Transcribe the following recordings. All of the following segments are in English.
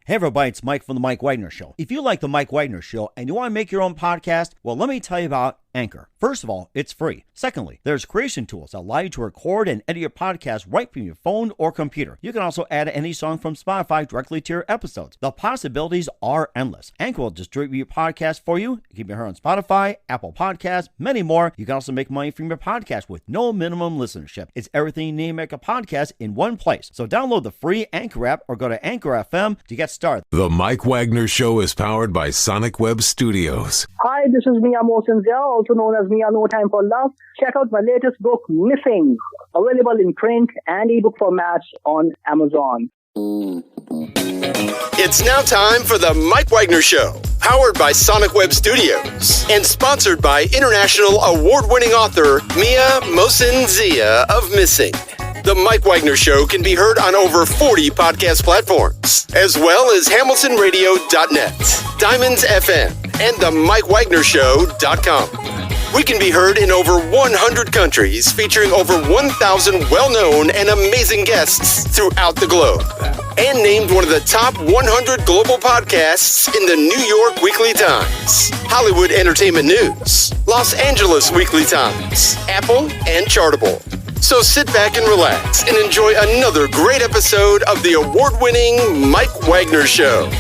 Hey everybody, it's Mike from The Mike Wagner Show. If you like The Mike Wagner Show and you want to make your own podcast, well, let me tell you about Anchor. First of all, it's free. Secondly, there's creation tools that allow you to record and edit your podcast right from your phone or computer. You can also add any song from Spotify directly to your episodes. The possibilities are endless. Anchor will distribute your podcast for you. You can be heard on Spotify, Apple Podcasts, many more. You can also make money from your podcast with no minimum listenership. It's everything you need to make a podcast in one place. So download the free Anchor app or go to Anchor FM to get started. The Mike Wagner Show is powered by Sonic Web Studios. Hi, this is Mia Mosinzia, also known as Mia No Time for Love. Check out my latest book, Missing, available in print and ebook formats on Amazon. It's now time for the Mike Wagner Show, powered by Sonic Web Studios and sponsored by international award-winning author Mia Mosinzia of Missing. The Mike Wagner Show can be heard on over 40 podcast platforms, as well as HamiltonRadio.net, Diamonds FM, and the MikeWagnerShow.com. We can be heard in over 100 countries, featuring over 1,000 well-known and amazing guests throughout the globe. And named one of the top 100 global podcasts in the New York Weekly Times, Hollywood Entertainment News, Los Angeles Weekly Times, Apple, and Chartable. So sit back and relax and enjoy another great episode of the award-winning Mike Wagner Show.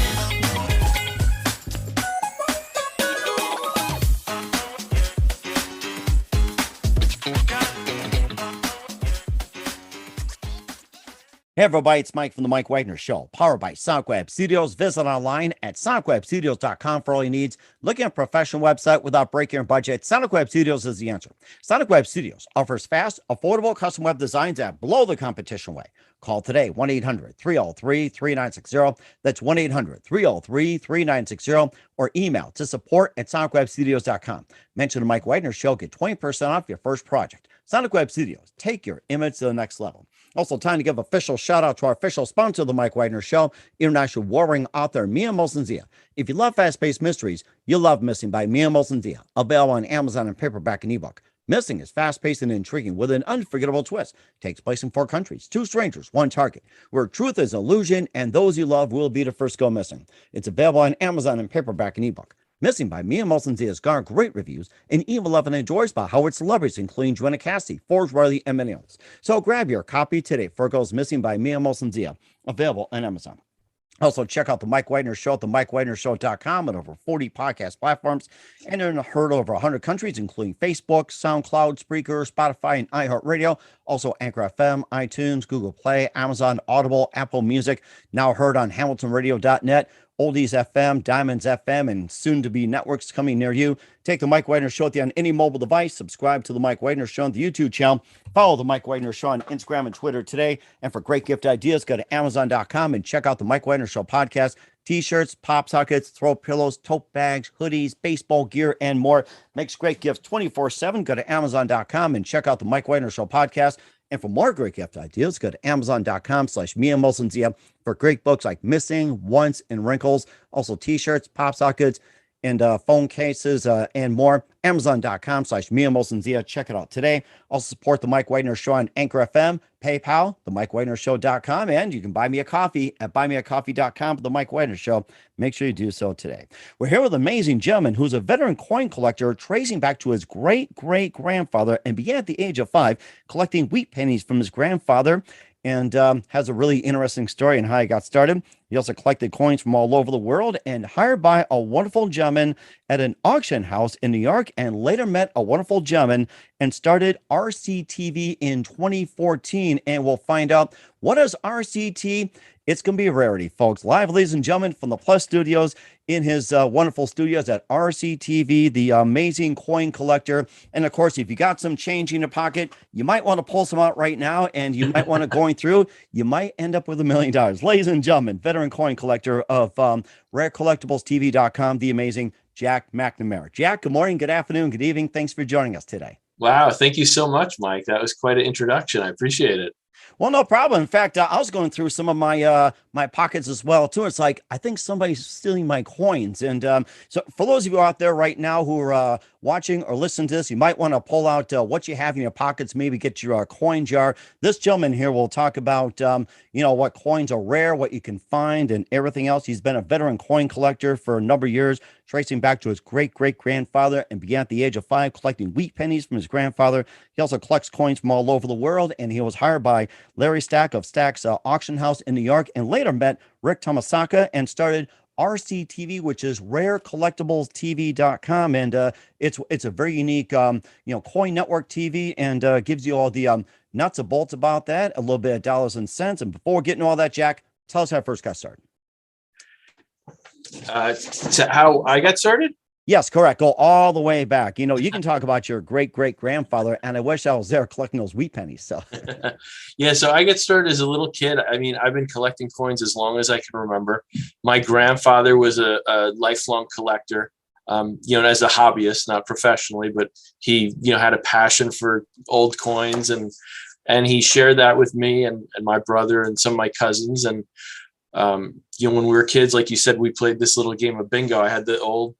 Hey everybody, it's Mike from The Mike Wagner Show, powered by Sonic Web Studios. Visit online at sonicwebstudios.com for all your needs. Looking at a professional website without breaking your budget, Sonic Web Studios is the answer. Sonic Web Studios offers fast, affordable custom web designs that blow the competition away. Call today, 1-800-303-3960. That's 1-800-303-3960. Or email to support@sonicwebstudios.com. Mention The Mike Wagner Show, get 20% off your first project. Sonic Web Studios, take your image to the next level. Also, time to give official shout out to our official sponsor of The Mike Wagner Show, international warring author Mia Mosinzia. If you love fast-paced mysteries, you'll love Missing by Mia Mosinzia, available on Amazon in paperback and ebook. Missing is fast-paced and intriguing with an unforgettable twist. Takes place in 4 countries, 2 strangers, 1 target, where truth is illusion and those you love will be the first go missing. It's available on Amazon in paperback and ebook. Missing by Mia Mosinzia has garnered great reviews and even loved and enjoyed by Howard celebrities, including Joanna Cassidy, Forbes Riley, and many others. So grab your copy today for Goes Missing by Mia Mosinzia, available on Amazon. Also, check out The Mike Wagner Show at themikewagnershow.com and over 40 podcast platforms and in heard over 100 countries, including Facebook, SoundCloud, Spreaker, Spotify, and iHeartRadio. Also, Anchor FM, iTunes, Google Play, Amazon, Audible, Apple Music. Now heard on HamiltonRadio.net. Oldies FM, Diamonds FM, and soon-to-be networks coming near you. Take The Mike Wagner Show on any mobile device. Subscribe to The Mike Wagner Show on the YouTube channel. Follow The Mike Wagner Show on Instagram and Twitter today. And for great gift ideas, go to Amazon.com and check out The Mike Wagner Show podcast. T-shirts, pop sockets, throw pillows, tote bags, hoodies, baseball gear, and more. Makes great gifts 24/7. Go to Amazon.com and check out The Mike Wagner Show podcast. And for more great gift ideas, go to Amazon.com/Mia Mosinzia for great books like Missing, Once, and Wrinkles. Also T-shirts, pop sockets, and phone cases, and more. Amazon.com /Mia Mosinzia. Check it out today. Also support The Mike Wagner Show on Anchor FM, PayPal, themikewagnershow.com, and you can buy me a coffee at buymeacoffee.com for The Mike Wagner Show. Make sure you do so today. We're here with an amazing gentleman who's a veteran coin collector tracing back to his great-great-grandfather and began at the age of 5 collecting wheat pennies from his grandfather, and has a really interesting story on how he got started. He also collected coins from all over the world and hired by a wonderful gentleman at an auction house in New York, and later met a wonderful gentleman and started RCTV in 2014. And we'll find out, what is RCT? It's going to be a rarity, folks. Live, ladies and gentlemen, from the Plus Studios in his wonderful studios at RCTV, the amazing coin collector. And of course, if you got some change in your pocket, you might want to pull some out right now, and you might want to going through, you might end up with $1 million. Ladies and gentlemen, veteran coin collector of RareCollectiblesTV.com, the amazing Jack McNamara. Jack, good morning, good afternoon, good evening. Thanks for joining us today. Wow, thank you so much, Mike. That was quite an introduction. I appreciate it. Well, no problem. In fact, I was going through some of my pockets as well too. It's like I think somebody's stealing my coins. And so, for those of you out there right now who are watching or listening to this, you might want to pull out what you have in your pockets. Maybe get your coin jar. This gentleman here will talk about what coins are rare, what you can find, and everything else. He's been a veteran coin collector for a number of years, tracing back to his great-great-grandfather, and began at the age of 5 collecting wheat pennies from his grandfather. He also collects coins from all over the world, and he was hired by Larry Stack of Stack's auction house in New York, and later met Rick Tomasaka and started RCTV, which is rarecollectiblestv.com. And it's a very unique coin network TV, and gives you all the nuts and bolts about that, a little bit of dollars and cents. And before getting all that, Jack, tell us how I first got started. So how I got started? Yes, correct. Go all the way back. You can talk about your great-great-grandfather, and I wish I was there collecting those wheat pennies. So, yeah. So I got started as a little kid. I mean, I've been collecting coins as long as I can remember. My grandfather was a lifelong collector, as a hobbyist, not professionally, but he, had a passion for old coins, and he shared that with me and my brother and some of my cousins. And, when we were kids, like you said, we played this little game of bingo. I had the old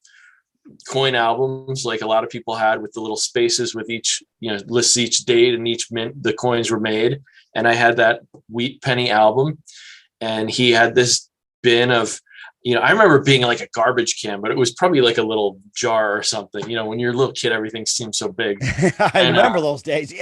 coin albums like a lot of people had, with the little spaces with each, lists each date and each mint the coins were made. And I had that wheat penny album, and he had this bin of, I remember being like a garbage can, but it was probably like a little jar or something. When you're a little kid, everything seems so big. I remember those days.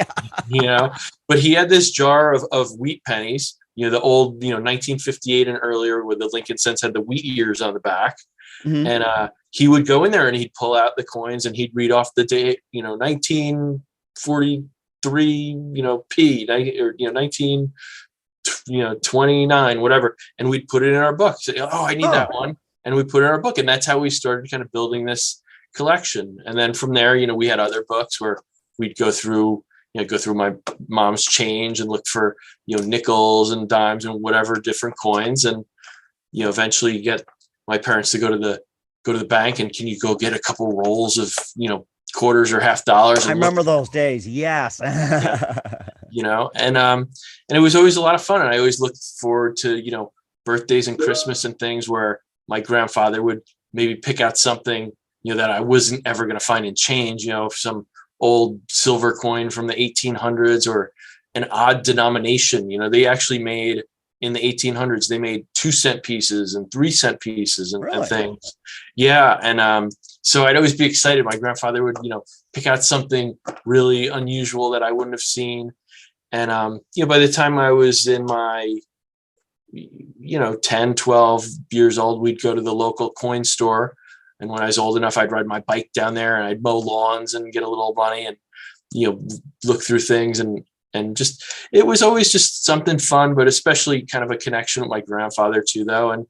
Yeah. But he had this jar of wheat pennies, the old, 1958 and earlier, where the Lincoln cents had the wheat years on the back. Mm-hmm. And he would go in there and he'd pull out the coins and he'd read off the date, 1943, P, or 1929, whatever. And we'd put it in our book. Say, oh, I need that one. And we put it in our book. And that's how we started kind of building this collection. And then from there, we had other books where we'd go through my mom's change and look for, nickels and dimes and whatever different coins. And, eventually get my parents to go to the bank and can you go get a couple rolls of, quarters or $half. I remember those days. Yes. And it was always a lot of fun. And I always looked forward to, birthdays and Christmas and things where my grandfather would maybe pick out something, that I wasn't ever going to find in change, some old silver coin from the 1800s or an odd denomination. They actually made, in the 1800s, they made 2-cent pieces and 3-cent pieces and things. Yeah. And so I'd always be excited. My grandfather would, pick out something really unusual that I wouldn't have seen. And, by the time I was in my, 10, 12 years old, we'd go to the local coin store. And when I was old enough, I'd ride my bike down there and I'd mow lawns and get a little money and, look through things. And just, it was always just something fun, but especially kind of a connection with my grandfather too, though. And,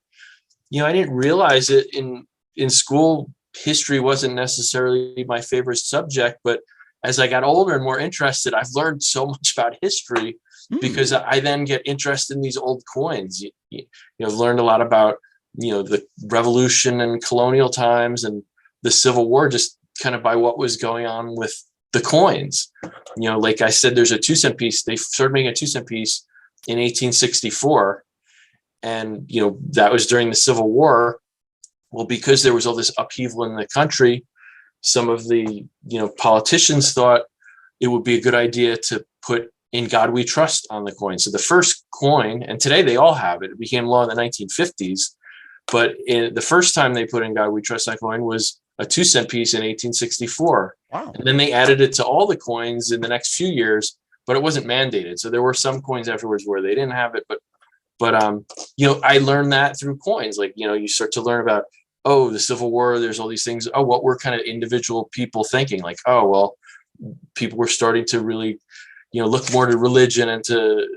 I didn't realize it in school. History wasn't necessarily my favorite subject, but as I got older and more interested, I've learned so much about history because I then get interested in these old coins. I've learned a lot about, the revolution and colonial times and the Civil War, just kind of by what was going on with the coins. Like I said, there's a 2-cent piece. They started making a 2-cent piece in 1864. And, that was during the Civil War. Well, because there was all this upheaval in the country, some of the, politicians thought it would be a good idea to put "In God We Trust" on the coin. So the first coin, and today they all have it, it became law in the 1950s. But the first time they put "In God We Trust" on coin was a 2-cent piece in 1864. Wow. And then they added it to all the coins in the next few years, but it wasn't mandated. So there were some coins afterwards where they didn't have it. But I learned that through coins. Like, you start to learn about, the Civil War, there's all these things. Oh, what were kind of individual people thinking? Like, people were starting to really, look more to religion and to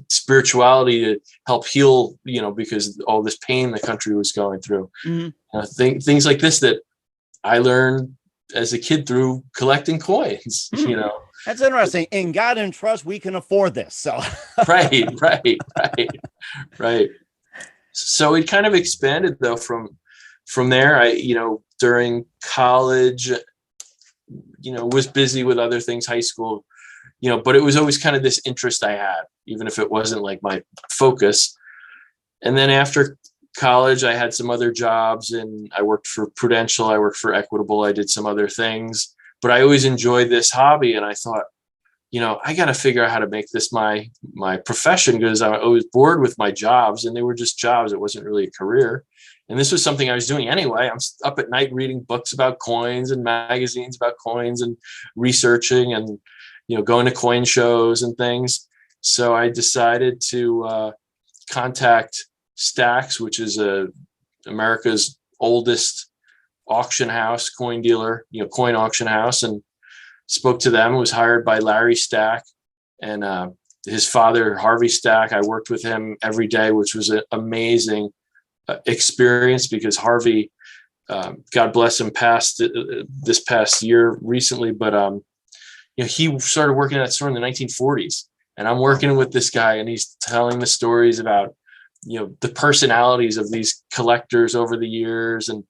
spirituality to help heal, because all this pain the country was going through. Mm-hmm. Things like this that I learned as a kid through collecting coins. That's interesting. In God and trust, we can afford this. So right. So it kind of expanded though from there. I, during college, was busy with other things, high school, but it was always kind of this interest I had, even if it wasn't like my focus. And then after college, I had some other jobs, and I worked for Prudential, I worked for Equitable, I did some other things, but I always enjoyed this hobby. And I thought, I got to figure out how to make this my profession, because I was bored with my jobs, and they were just jobs. It wasn't really a career. And this was something I was doing anyway. I'm up at night reading books about coins and magazines about coins and researching and, going to coin shows and things. So I decided to contact Stacks, which is America's oldest auction house, coin dealer, coin auction house, and spoke to them. Was hired by Larry Stack and his father, Harvey Stack. I worked with him every day, which was an amazing experience, because Harvey, God bless him, passed this past year recently, but he started working at that store in the 1940s, and I'm working with this guy, and he's telling the stories about the personalities of these collectors over the years, and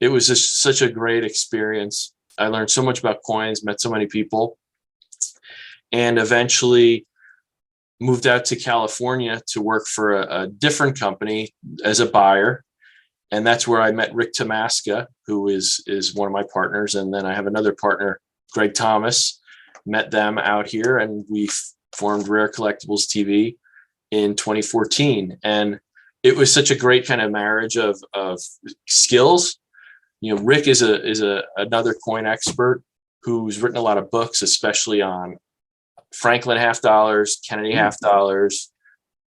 it was just such a great experience. I learned so much about coins, met so many people, and eventually moved out to California to work for a different company as a buyer. And that's where I met Rick Tamaska, who is one of my partners. And then I have another partner, Greg Thomas, met them out here, and we formed Rare Collectibles TV in 2014. And it was such a great kind of marriage of skills. Rick is another coin expert who's written a lot of books, especially on Franklin half dollars, Kennedy half dollars,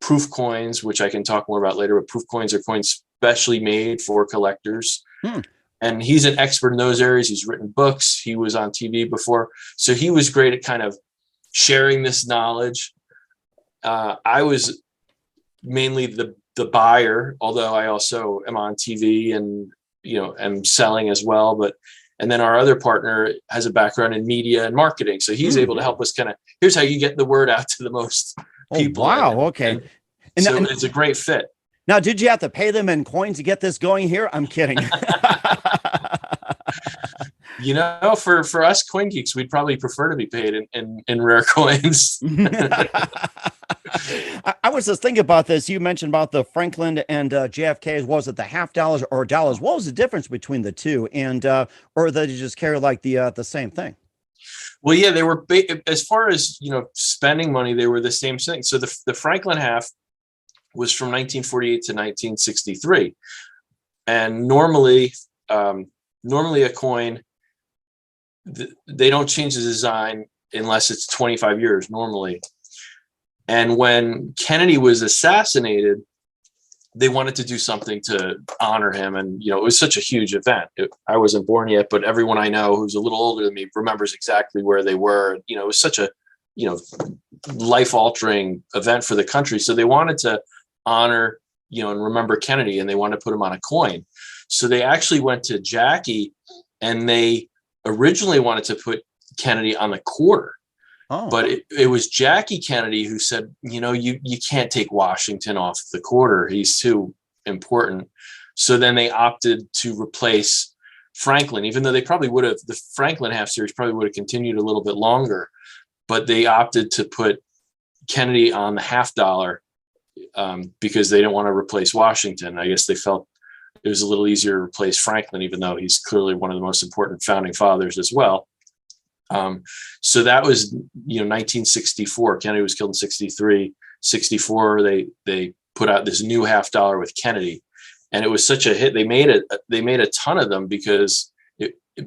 proof coins, which I can talk more about later, but proof coins are coins specially made for collectors. And he's an expert in those areas. He's written books. He was on TV before. So he was great at kind of sharing this knowledge. I was mainly the buyer, although I also am on TV and, am selling as well. And then our other partner has a background in media and marketing. So he's able to help us kind of, here's how you get the word out to the most people. Wow. Okay. And so it's a great fit. Now, did you have to pay them in coins to get this going here? I'm kidding. For us coin geeks, we'd probably prefer to be paid in rare coins. I was just thinking about this. You mentioned about the Franklin and JFKs. Was it the half dollars or dollars? What was the difference between the two? And or did you just carry like the same thing? Well, yeah, they were as far as spending money, they were the same thing. So the Franklin half was from 1948 to 1963, and normally a coin, they don't change the design unless it's 25 years normally. And when Kennedy was assassinated, they wanted to do something to honor him. And, it was such a huge event. I wasn't born yet, but everyone I know who's a little older than me remembers exactly where they were. It was such a, life-altering event for the country. So they wanted to honor, and remember Kennedy, and they wanted to put him on a coin. So they actually went to Jackie, and they originally wanted to put Kennedy on the quarter. Oh. But it was Jackie Kennedy who said, you can't take Washington off the quarter. He's too important. So then they opted to replace Franklin, even though they probably would have, the Franklin half series probably would have continued a little bit longer, but they opted to put Kennedy on the half dollar because they didn't want to replace Washington. I guess they felt it was a little easier to replace Franklin, even though he's clearly one of the most important founding fathers as well. So that was, 1964. Kennedy was killed in 63, 64. They put out this new half dollar with Kennedy, and it was such a hit. They made a ton of them because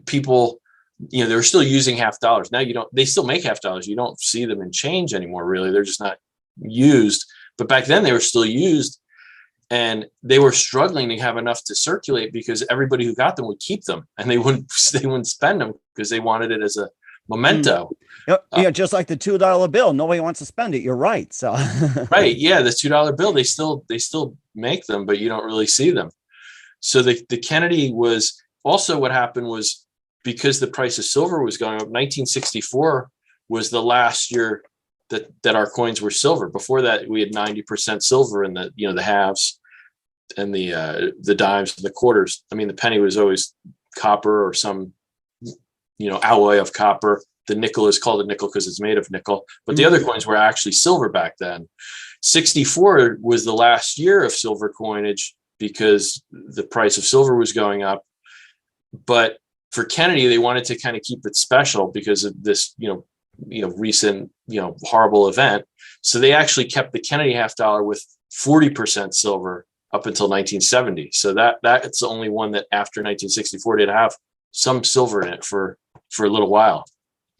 people, they were still using half dollars. Now they still make half dollars. You don't see them in change anymore, really. They're just not used. But back then they were still used, and they were struggling to have enough to circulate because everybody who got them would keep them, and they wouldn't spend them because they wanted it as a memento. Just like the $2 bill. Nobody wants to spend it. You're right. So right. Yeah. The $2 bill, they still make them, but you don't really see them. So the Kennedy was also, what happened was, because the price of silver was going up, 1964 was the last year that our coins were silver. Before that, we had 90% silver in the halves and the dimes and the quarters. I mean, the penny was always copper or some alloy of copper, the nickel is called a nickel because it's made of nickel, but the other coins were actually silver back then. 64 was the last year of silver coinage because the price of silver was going up. But for Kennedy, they wanted to kind of keep it special because of this, recent, horrible event. So they actually kept the Kennedy half dollar with 40% silver up until 1970. So that's the only one that after 1964 did have some silver in it for a little while.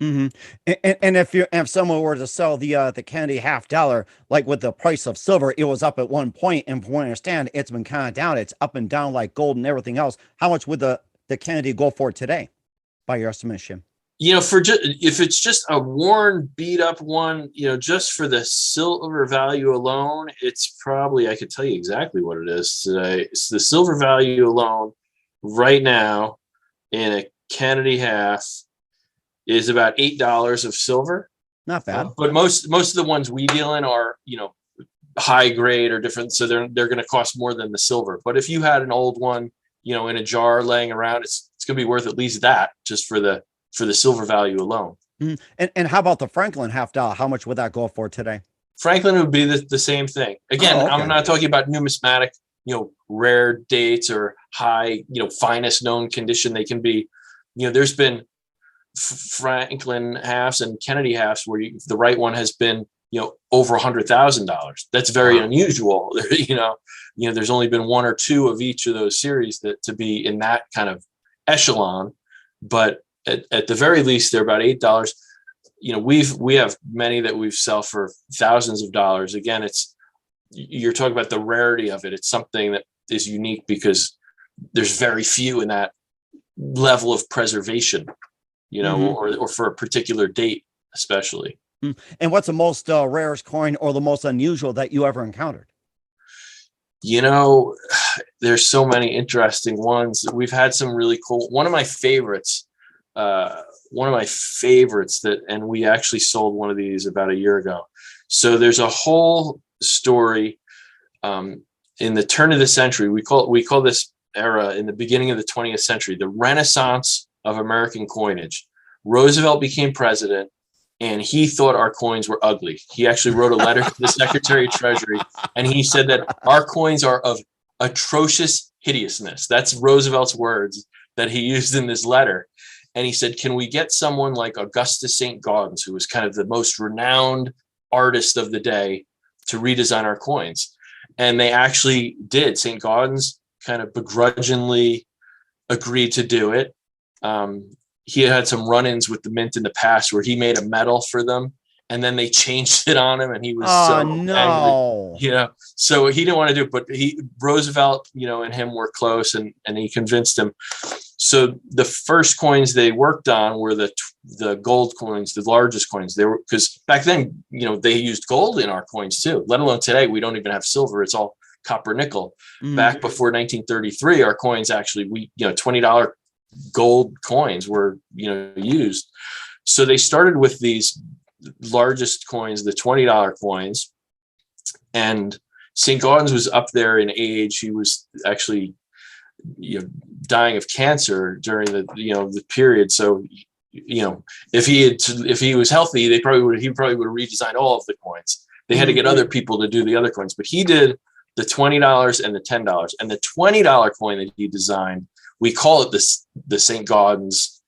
Mm-hmm. And if someone were to sell the Kennedy half dollar, like with the price of silver, it was up at one point, and from what I understand, it's been kind of down. It's up and down like gold and everything else. How much would the Kennedy go for today, by your estimation? If it's just a worn, beat up one, just for the silver value alone, it's probably, I could tell you exactly what it is today. It's the silver value alone right now in a Kennedy half is about $8 of silver. Not bad. But most of the ones we deal in are, high grade or different. So they're going to cost more than the silver. But if you had an old one, in a jar laying around, it's going to be worth at least that just for the silver value alone. Mm-hmm. And how about the Franklin half dollar? How much would that go for today? Franklin would be the same thing. Again, okay. I'm not talking about numismatic, rare dates or high, finest known condition. They can be, there's been Franklin halves and Kennedy halves where the right one has been, over $100,000. That's very unusual. There's only been one or two of each of those series that to be in that kind of echelon, but at the very least, they're about $8. We have many that we've sell for thousands of dollars. Again, you're talking about the rarity of it. It's something that is unique because there's very few in that level of preservation, or for a particular date, especially. And what's the most rarest coin or the most unusual that you ever encountered? There's so many interesting ones. We've had some really cool. One of my favorites that, and we actually sold one of these about a year ago. So there's a whole story in the turn of the century. We call this era in the beginning of the 20th century, the Renaissance of American coinage. Roosevelt became president, and he thought our coins were ugly. He actually wrote a letter to the Secretary of Treasury, and he said that our coins are of atrocious hideousness. That's Roosevelt's words that he used in this letter. And he said, can we get someone like Augustus St. Gaudens, who was kind of the most renowned artist of the day, to redesign our coins? And they actually did. St. Gaudens kind of begrudgingly agreed to do it. He had some run-ins with the mint in the past where he made a medal for them, and then they changed it on him, and he was angry. So he didn't want to do it, but Roosevelt, and him were close, and he convinced him. So the first coins they worked on were the gold coins, the largest coins. They were, because back then, they used gold in our coins too, let alone today. We don't even have silver. It's all copper nickel. Back before 1933, our coins actually, $20 gold coins were, used. So they started with these largest coins, the $20 coins, and St. Gaudens was up there in age. He was actually, dying of cancer during the period. So, if he was healthy, he probably would have redesigned all of the coins. They had to get other people to do the other coins, but he did the $20 and the $10. And the $20 coin that he designed, we call it the St. Gaudens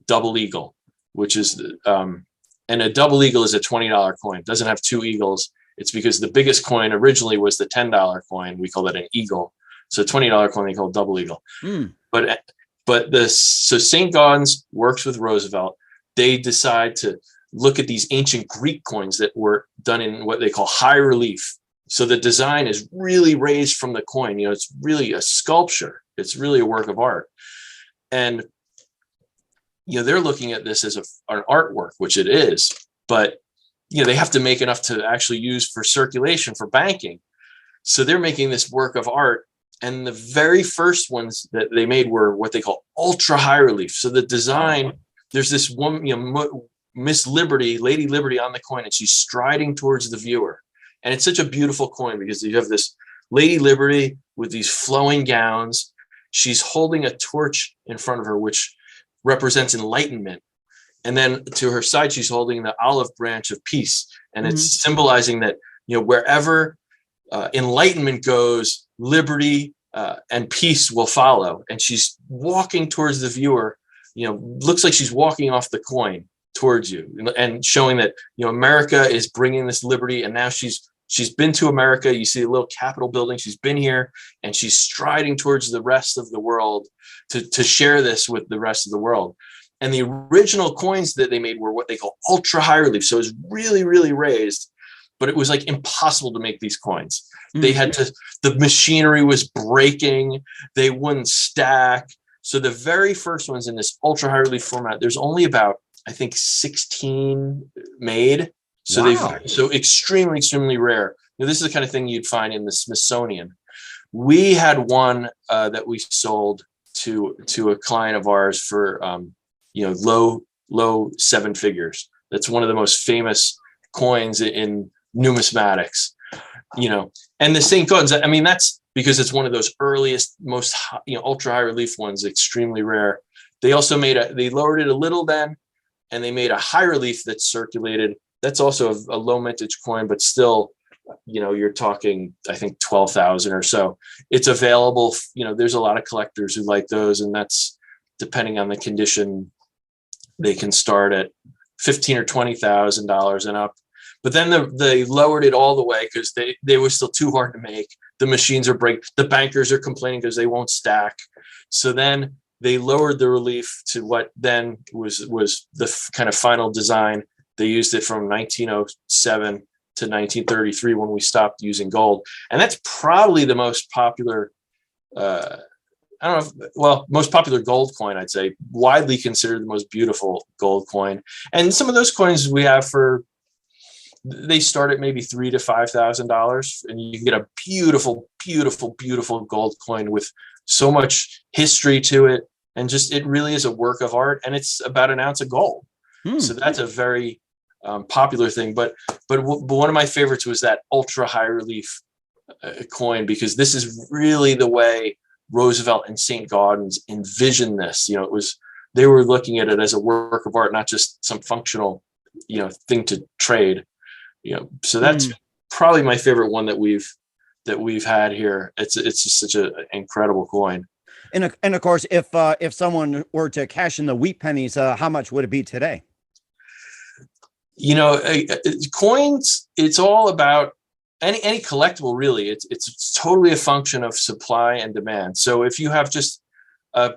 double eagle, which is, and a double eagle is a $20 coin. It doesn't have two eagles. It's because the biggest coin originally was the $10 coin. We call it an eagle. So $20 coin they call double eagle. So St. Gaudens works with Roosevelt. They decide to look at these ancient Greek coins that were done in what they call high relief. So the design is really raised from the coin. It's really a sculpture. It's really a work of art. And, they're looking at this as an artwork, which it is, but, they have to make enough to actually use for circulation, for banking. So they're making this work of art. And the very first ones that they made were what they call ultra high relief. So the design, there's this woman, Miss Liberty, Lady Liberty on the coin, and she's striding towards the viewer. And it's such a beautiful coin because you have this Lady Liberty with these flowing gowns. She's holding a torch in front of her, which represents enlightenment. And then to her side, she's holding the olive branch of peace. And Mm-hmm. it's symbolizing that, wherever enlightenment goes, liberty and peace will follow. And she's walking towards the viewer, looks like she's walking off the coin towards you, and showing that, America is bringing this liberty. And now she's been to America. You see a little Capitol building. She's been here, and she's striding towards the rest of the world to share this with the rest of the world. And the original coins that they made were what they call ultra high relief. So it was really, really raised, but it was like impossible to make these coins. Mm-hmm. They had to, the machinery was breaking. They wouldn't stack. So the very first ones in this ultra high relief format, there's only about, I think, 16 made. So wow. So extremely, extremely rare. Now, this is the kind of thing you'd find in the Smithsonian. We had one that we sold to a client of ours for, low seven figures. That's one of the most famous coins in numismatics, and the St. Gaudens. I mean, that's because it's one of those earliest, most, ultra high relief ones, extremely rare. They also they lowered it a little then, and they made a high relief that's circulated. That's also a low mintage coin, but still, you're talking, I think, 12,000 or so. It's available. There's a lot of collectors who like those, and that's depending on the condition. They can start at $15,000 or $20,000 and up. But then they lowered it all the way because they were still too hard to make. The machines are break. The bankers are complaining because they won't stack. So then they lowered the relief to what then was the kind of final design. They used it from 1907 to 1933 when we stopped using gold. And that's probably the most popular, most popular gold coin, I'd say, widely considered the most beautiful gold coin. And some of those coins we have they start at maybe $3,000 to $5,000, and you can get a beautiful, beautiful, beautiful gold coin with so much history to it. And just, it really is a work of art, and it's about an ounce of gold. So that's a very popular thing. But one of my favorites was that ultra high relief coin, because this is really the way Roosevelt and St. Gaudens envisioned this. They were looking at it as a work of art, not just some functional, thing to trade. So that's probably my favorite one that we've had here. It's just such an incredible coin. And of course, if someone were to cash in the wheat pennies, how much would it be today? Coins, it's all about any collectible, really. It's totally a function of supply and demand. So if you have just a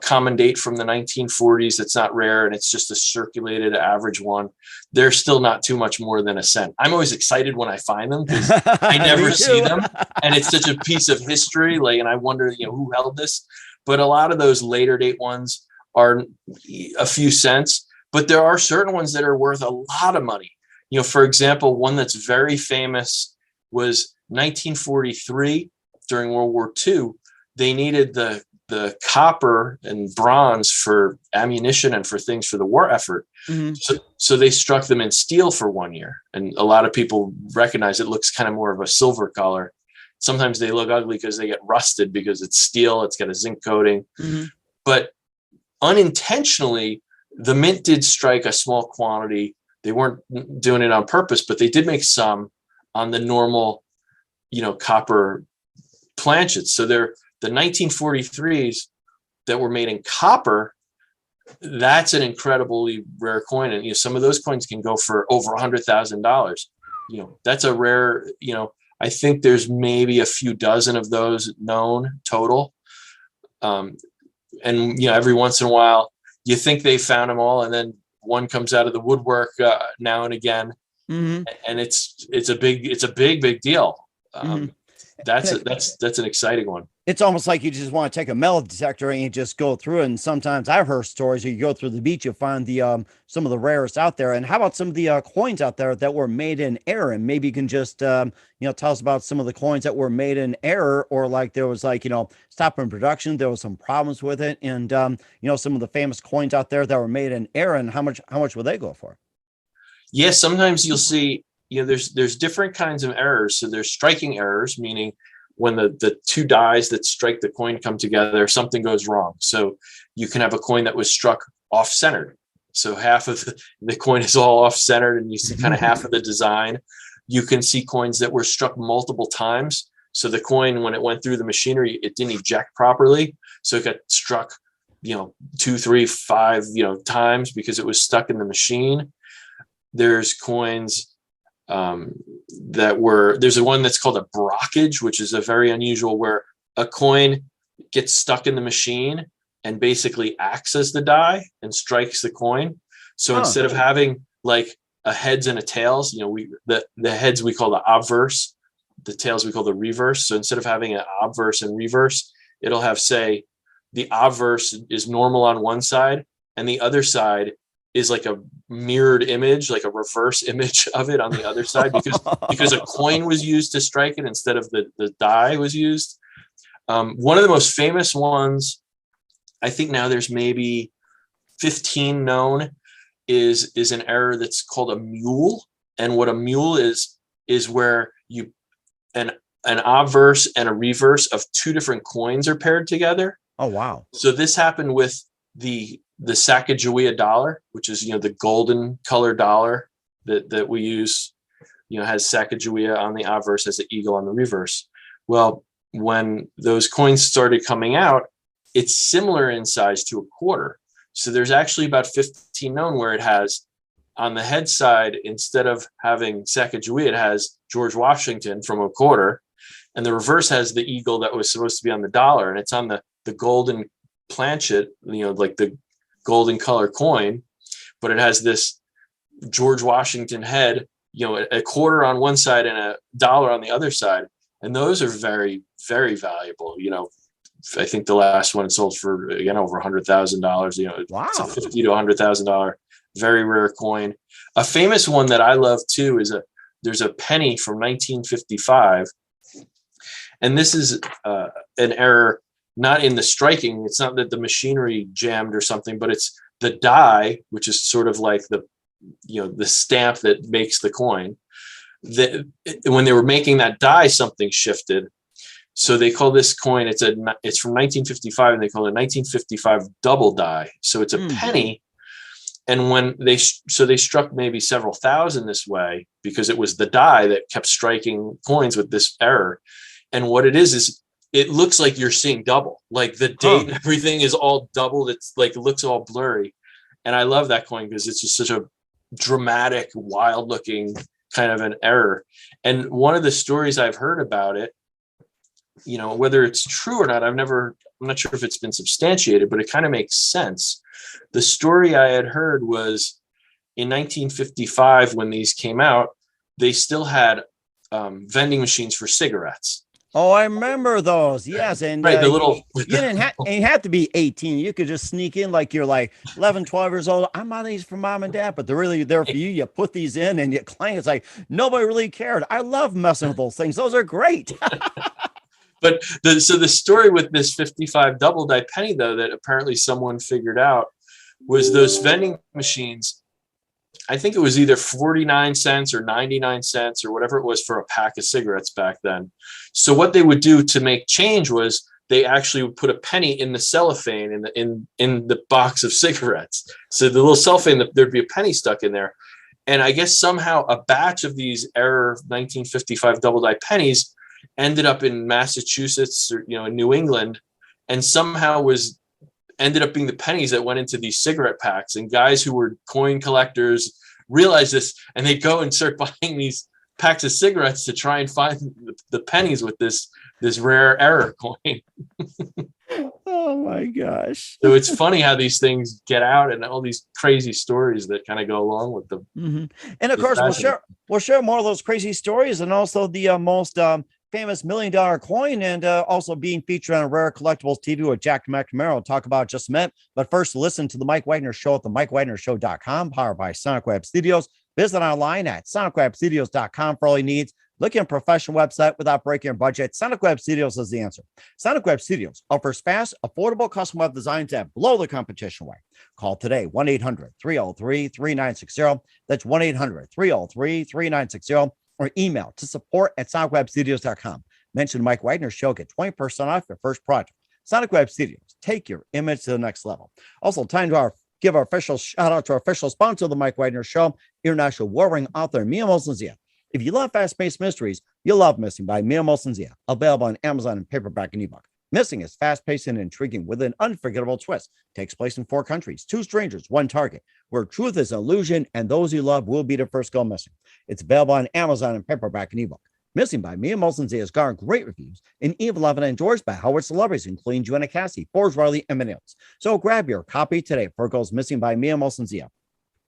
common date from the 1940s that's not rare, and it's just a circulated average one, they're still not too much more than a cent. I'm always excited when I find them because I never see them, and it's such a piece of history. And I wonder, who held this. But a lot of those later date ones are a few cents, but there are certain ones that are worth a lot of money. For example, one that's very famous was 1943 during World War II. They needed the copper and bronze for ammunition and for things for the war effort. Mm-hmm. So they struck them in steel for 1 year. And a lot of people recognize it looks kind of more of a silver color. Sometimes they look ugly because they get rusted because it's steel. It's got a zinc coating. Mm-hmm. But unintentionally, the mint did strike a small quantity. They weren't doing it on purpose, but they did make some on the normal, copper planchets. So they're the 1943s that were made in copper. That's an incredibly rare coin. And, some of those coins can go for over $100,000. That's a rare, I think there's maybe a few dozen of those known total. And, every once in a while, you think they found them all, and then one comes out of the woodwork now and again. Mm-hmm. And it's a big deal. Mm-hmm. That's an exciting one. It's almost like you just want to take a metal detector and you just go through it. And sometimes I've heard stories where you go through the beach, you find some of the rarest out there. And how about some of the coins out there that were made in error? And maybe you can just tell us about some of the coins that were made in error, or like there was stop in production, there was some problems with it, and some of the famous coins out there that were made in error, and how much will they go for? Yes, sometimes you'll see there's different kinds of errors. So there's striking errors, meaning when the two dies that strike the coin come together, something goes wrong. So you can have a coin that was struck off-centered. So half of the coin is all off centered, and you see kind of half of the design. You can see coins that were struck multiple times. So the coin, when it went through the machinery, it didn't eject properly. So it got struck, 2, 3, 5, times because it was stuck in the machine. There's coins there's a one that's called a brockage, which is a very unusual, where a coin gets stuck in the machine and basically acts as the die and strikes the coin. So instead of having like a heads and a tails, the heads we call the obverse, the tails we call the reverse. So instead of having an obverse and reverse, it'll have, say, the obverse is normal on one side and the other side is like a mirrored image, like a reverse image of it on the other side, because a coin was used to strike it instead of the die was used. One of the most famous ones, I think now there's maybe 15 known, is an error that's called a mule. And what a mule is where an obverse and a reverse of two different coins are paired together. Oh, wow. So this happened with the Sacagawea dollar, which is, the golden color dollar that we use, has Sacagawea on the obverse, has the eagle on the reverse. Well, when those coins started coming out, it's similar in size to a quarter. So there's actually about 15 known where it has, on the head side, instead of having Sacagawea, it has George Washington from a quarter, and the reverse has the eagle that was supposed to be on the dollar, and it's on the golden planchet, like the golden color coin, but it has this George Washington head, a quarter on one side and a dollar on the other side. And those are very, very valuable. I think the last one sold for, again, over $100,000. Wow. It's a $50,000 to $100,000, very rare coin. A famous one that I love too is there's a penny from 1955. And this is an error, not in the striking. It's not that the machinery jammed or something, but it's the die, which is sort of like the stamp that makes the coin. When they were making that die, something shifted. So they call this coin, it's from 1955, and they call it a 1955 double die. So it's a penny. And when they struck maybe several thousand this way, because it was the die that kept striking coins with this error. And what it is it looks like you're seeing double, like the date and everything is all doubled. It's like, it looks all blurry. And I love that coin because it's just such a dramatic, wild looking kind of an error. And one of the stories I've heard about it, whether it's true or not, I'm not sure if it's been substantiated, but it kind of makes sense. The story I had heard was in 1955, when these came out, they still had vending machines for cigarettes. Oh, I remember those. Yes. And right, the little, you didn't have to be 18. You could just sneak in like you're like 11, 12 years old. I'm on these for mom and dad, but they're really there for you. You put these in and you clang. It's like nobody really cared. I love messing with those things. Those are great. But so the story with this 55 double die penny, though, that apparently someone figured out was those vending machines. I think it was either 49 cents or 99 cents or whatever it was for a pack of cigarettes back then. So what they would do to make change was they actually would put a penny in the cellophane in the box of cigarettes. So the little cellophane, there'd be a penny stuck in there. And I guess somehow a batch of these error 1955 double die pennies ended up in Massachusetts or in New England, and somehow ended up being the pennies that went into these cigarette packs. And guys who were coin collectors realized this, and they'd go and start buying these packs of cigarettes to try and find the pennies with this rare error coin. Oh my gosh. So it's funny how these things get out and all these crazy stories that kind of go along with them. Mm-hmm. And of course, we'll share more of those crazy stories, and also the most famous $1 million coin, and also being featured on a Rare Collectibles TV with Jack McNamara. We'll talk about just a minute. But first, listen to the Mike Wagner Show at the MikeWagnerShow.com, powered by Sonic Web Studios. Visit online at SonicWebStudios.com for all your needs. Look at a professional website without breaking your budget. Sonic Web Studios is the answer. Sonic Web Studios offers fast, affordable custom web designs that blow the competition away. Call today, 1-800-303-3960. That's 1-800-303-3960. Or email to support@sonicwebstudios.com. Mention Mike Wagner Show. Get 20% off your first project. Sonic Web Studios. Take your image to the next level. Also, time to our Give our official shout out to our official sponsor of the Mike Wagner Show, international warring author Mia Molson-Zia. If you love fast-paced mysteries, you'll love Missing by Mia Molson-Zia, available on Amazon in paperback and ebook. Missing is fast-paced and intriguing with an unforgettable twist. Takes place in 4 countries, 2 strangers, 1 target, where truth is an illusion and those you love will be the first go missing. It's available on Amazon in paperback and ebook. Missing by Mia Molson-Zia has garnered great reviews and even loved and endorsed by Howard celebrities, including Joanna Cassie, Forbes Riley, and many others. So grab your copy today for it goes Missing by Mia Molson-Zia.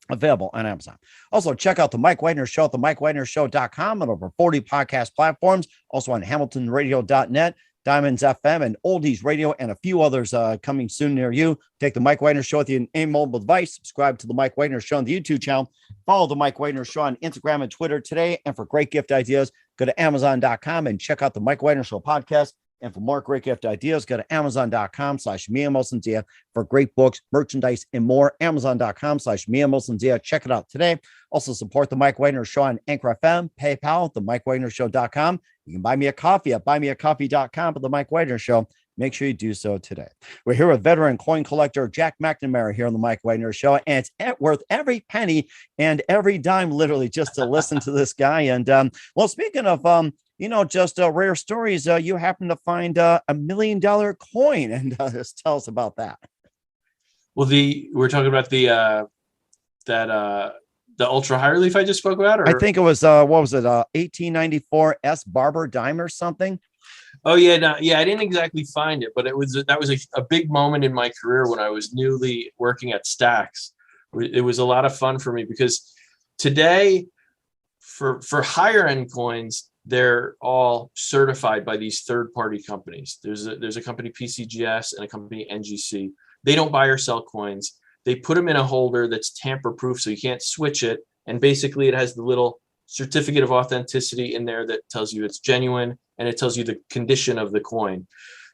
Available on Amazon. Also, check out the Mike Wagner Show at themikewagnershow.com and over 40 podcast platforms. Also on hamiltonradio.net, Diamonds FM, and Oldies Radio, and a few others coming soon near you. Take the Mike Wagner Show with your mobile device. Subscribe to the Mike Wagner Show on the YouTube channel. Follow the Mike Wagner Show on Instagram and Twitter today. And for great gift ideas, go to Amazon.com and check out the Mike Wagner Show podcast. And for more great gift ideas, go to Amazon.com/Mia Molson-Zia for great books, merchandise, and more. Amazon.com/Mia Molson-Zia. Check it out today. Also support the Mike Wagner Show on Anchor FM, PayPal, themikewagnershow.com. You can buy me a coffee at buymeacoffee.com for the Mike Wagner Show. Make sure you do so today. We're here with veteran coin collector Jack McNamara here on the Mike Wagner Show, and it's worth every penny and every dime, literally, just to listen to this guy. And well, speaking of just rare stories, you happen to find a $1 million coin, and just tell us about that. Well, we're talking about the ultra high relief I just spoke about, or I think it was 1894 S Barber dime or something. Oh yeah, no, yeah, I didn't exactly find it, but that was a big moment in my career when I was newly working at Stax. It was a lot of fun for me because today, for higher end coins, they're all certified by these third-party companies. There's a company, PCGS, and a company, NGC. They don't buy or sell coins. They put them in a holder that's tamper-proof, so you can't switch it. And basically, it has the little certificate of authenticity in there that tells you it's genuine, and it tells you the condition of the coin.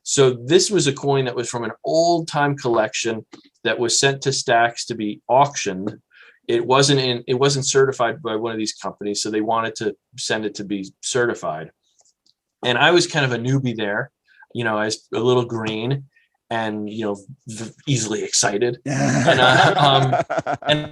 So this was a coin that was from an old-time collection that was sent to Stax to be auctioned. It wasn't certified by one of these companies, so they wanted to send it to be certified. And I was kind of a newbie there, I was a little green and easily excited. And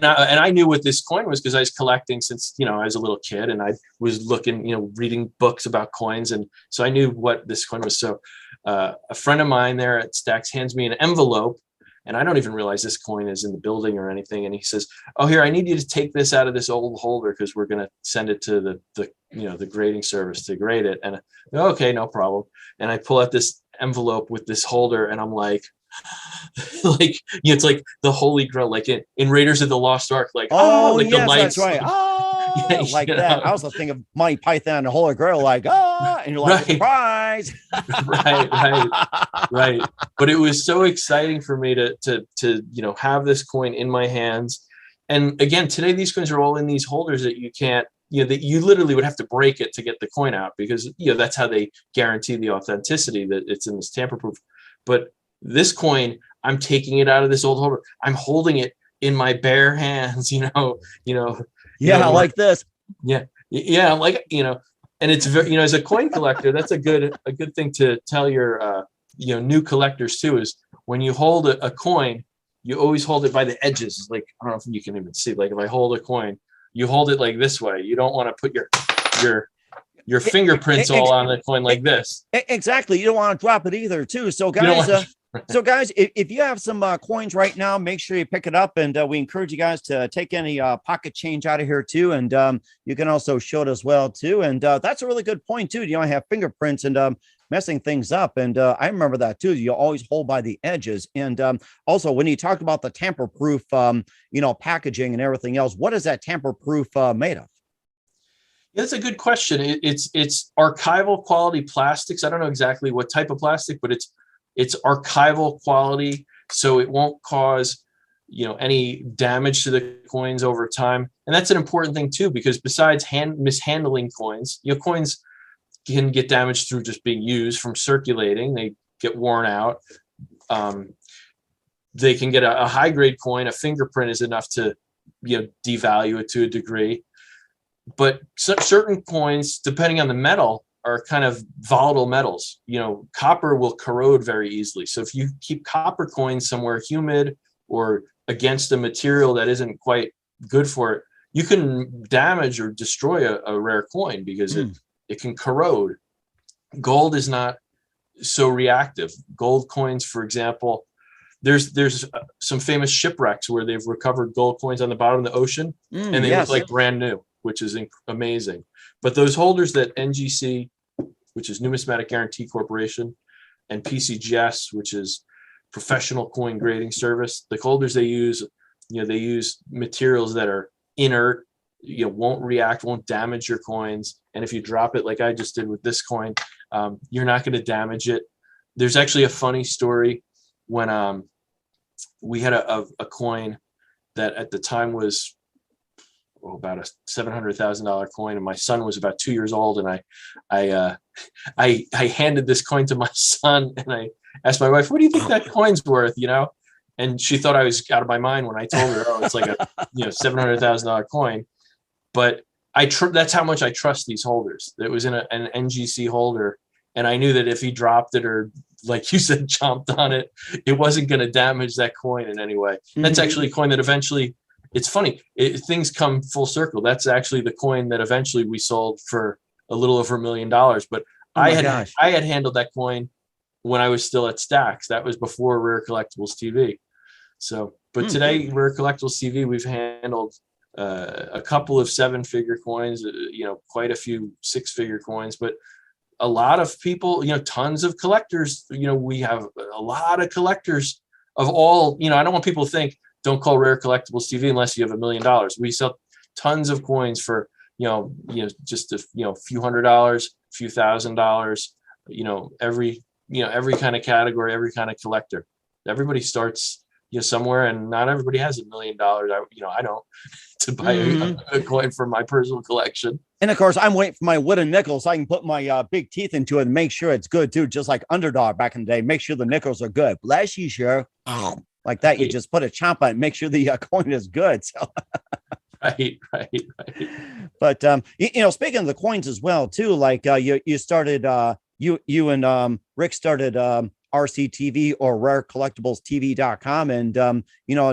I knew what this coin was because I was collecting since I was a little kid, and I was looking, reading books about coins, and so I knew what this coin was. So a friend of mine there at Stax hands me an envelope. And I don't even realize this coin is in the building or anything. And he says, "Oh, here, I need you to take this out of this old holder because we're going to send it to the grading service to grade it." And okay, no problem. And I pull out this envelope with this holder, and I'm like, it's like the Holy Grail, like in Raiders of the Lost Ark, like yes, the lights. That's right. Yeah, like that. I was thinking of Monty Python and the Holy Grail, like and you're like, surprise. right. But it was so exciting for me to have this coin in my hands. And again, today these coins are all in these holders that you can't, that you literally would have to break it to get the coin out because that's how they guarantee the authenticity, that it's in this tamper-proof. But this coin, I'm taking it out of this old holder. I'm holding it in my bare hands, like this. Yeah. Like, and it's very, as a coin collector, that's a good thing to tell your, new collectors too, is when you hold a coin, you always hold it by the edges. Like, I don't know if you can even see, like if I hold a coin, you hold it like this way. You don't want to put your fingerprints all on the coin like this. Exactly. You don't want to drop it either too. So guys, if you have some coins right now, make sure you pick it up, and we encourage you guys to take any pocket change out of here too, and you can also show it as well too. And that's a really good point too. You don't have fingerprints and messing things up, and I remember that too. You always hold by the edges. And also, when you talked about the tamper-proof, packaging and everything else, what is that tamper-proof made of? That's a good question. It's archival quality plastics. I don't know exactly what type of plastic, but it's archival quality, so it won't cause any damage to the coins over time. And that's an important thing too, because besides mishandling coins, coins can get damaged through just being used from circulating. They get worn out. They can get a high grade coin. A fingerprint is enough to devalue it to a degree. But certain coins, depending on the metal, are kind of volatile metals. Copper will corrode very easily. So if you keep copper coins somewhere humid or against a material that isn't quite good for it, you can damage or destroy a rare coin because it can corrode. Gold is not so reactive. Gold coins, for example, there's some famous shipwrecks where they've recovered gold coins on the bottom of the ocean and they look like brand new, which is amazing. But those holders that NGC, which is Numismatic Guarantee Corporation, and PCGS, which is Professional Coin Grading Service, the holders they use, they use materials that are inert, won't react, won't damage your coins. And if you drop it like I just did with this coin, you're not going to damage it. There's actually a funny story when we had a coin that at the time was about a $700,000 coin, and my son was about 2 years old, and I handed this coin to my son, and I asked my wife, "What do you think that coin's worth?" And she thought I was out of my mind when I told her, "Oh, it's like a $700,000 coin." But that's how much I trust these holders. It was in an NGC holder, and I knew that if he dropped it or, like you said, chomped on it, it wasn't going to damage that coin in any way. That's actually a coin that eventually, it's funny, things come full circle. That's actually the coin that eventually we sold for a little over $1 million. But I had handled that coin when I was still at Stax. That was before Rare Collectibles TV. So, but today, Rare Collectibles TV, we've handled a couple of 7-figure coins, quite a few 6-figure coins, but a lot of people, tons of collectors, we have a lot of collectors of all, I don't want people to think, don't call Rare Collectibles TV unless you have $1 million. We sell tons of coins for, just a few $100s, few $1,000s, every kind of category, every kind of collector. Everybody starts, somewhere, and not everybody has $1 million. I don't to buy a coin for my personal collection. And of course, I'm waiting for my wooden nickel so I can put my big teeth into it and make sure it's good too. Just like Underdog back in the day, make sure the nickels are good. Bless you, sure. Like that, you just put a chomp on it and make sure the coin is good. So. Right. But speaking of the coins as well too, like you started, you and Rick started RCTV or RareCollectiblesTV.com, and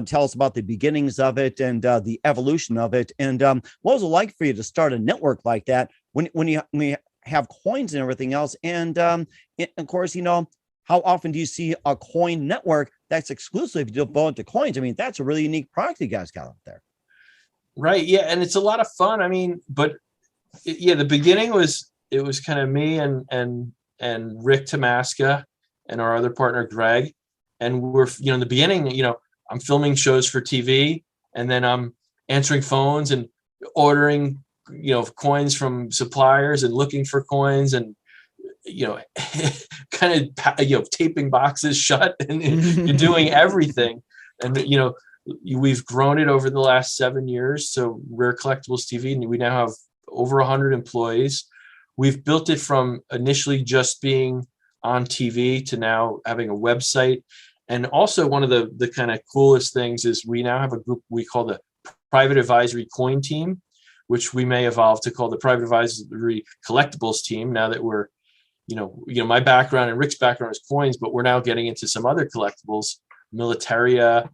tell us about the beginnings of it and the evolution of it. And what was it like for you to start a network like that when you have coins and everything else? And of course, how often do you see a coin network that's exclusive devoted to coins? I mean, that's a really unique product you guys got out there. Right. Yeah. And it's a lot of fun. I mean, but the beginning was kind of me and Rick Tamaska and our other partner, Greg. And we're, in the beginning, I'm filming shows for TV, and then I'm answering phones and ordering, coins from suppliers and looking for coins and, kind of, taping boxes shut and you're doing everything. And, we've grown it over the last 7 years. So Rare Collectibles TV, and we now have over 100 employees. We've built it from initially just being on TV to now having a website. And also one of the kind of coolest things is we now have a group we call the Private Advisory Coin Team, which we may evolve to call the Private Advisory Collectibles Team, now that we're, my background and Rick's background is coins, but we're now getting into some other collectibles, militaria,